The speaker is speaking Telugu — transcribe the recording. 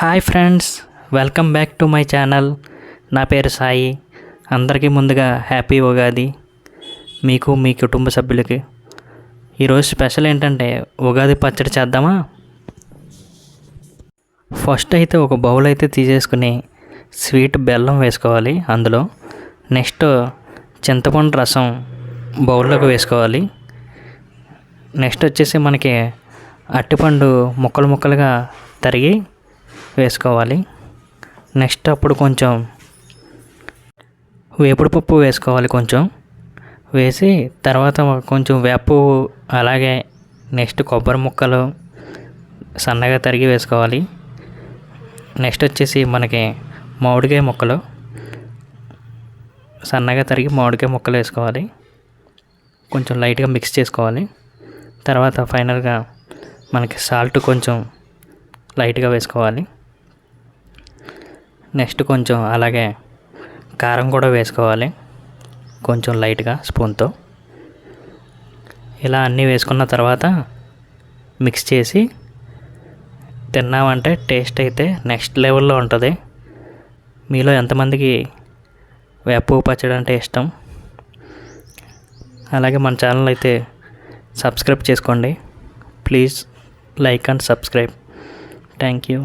Hi friends, welcome back to my channel. నా పేరు సాయి. అందరికీ ముందుగా హ్యాపీ ఉగాది మీకు, మీ కుటుంబ సభ్యులకి. ఈరోజు స్పెషల్ ఏంటంటే ఉగాది పచ్చడి చేద్దామా. ఫస్ట్ అయితే ఒక బౌల్ అయితే తీసేసుకుని స్వీట్ బెల్లం వేసుకోవాలి. అందులో నెక్స్ట్ చింతపండు రసం బౌల్లోకి వేసుకోవాలి. నెక్స్ట్ వచ్చేసి మనకి అరటిపండు ముక్కలు ముక్కలుగా తరిగి వేసుకోవాలి. నెక్స్ట్ అప్పుడు కొంచెం వేపుడు పప్పు వేసుకోవాలి. కొంచెం వేసి తర్వాత కొంచెం వేపు, అలాగే నెక్స్ట్ కొబ్బరి ముక్కలు సన్నగా తరిగి వేసుకోవాలి. నెక్స్ట్ వచ్చేసి మనకి మామిడికాయ ముక్కలు సన్నగా తరిగి మామిడికాయ ముక్కలు వేసుకోవాలి. కొంచెం లైట్గా మిక్స్ చేసుకోవాలి. తర్వాత ఫైనల్గా మనకి సాల్ట్ కొంచెం లైట్గా వేసుకోవాలి. నెక్స్ట్ కొంచెం అలాగే కారం కూడా వేసుకోవాలి, కొంచెం లైట్గా స్పూన్తో. ఇలా అన్నీ వేసుకున్న తర్వాత మిక్స్ చేసి తిన్నామంటే టేస్ట్ అయితే నెక్స్ట్ లెవెల్లో ఉంటుంది. మీలో ఎంతమందికి వేప పచ్చడి అంటే ఇష్టం? అలాగే మన ఛానల్ అయితే సబ్స్క్రైబ్ చేసుకోండి. Please like and subscribe. Thank you.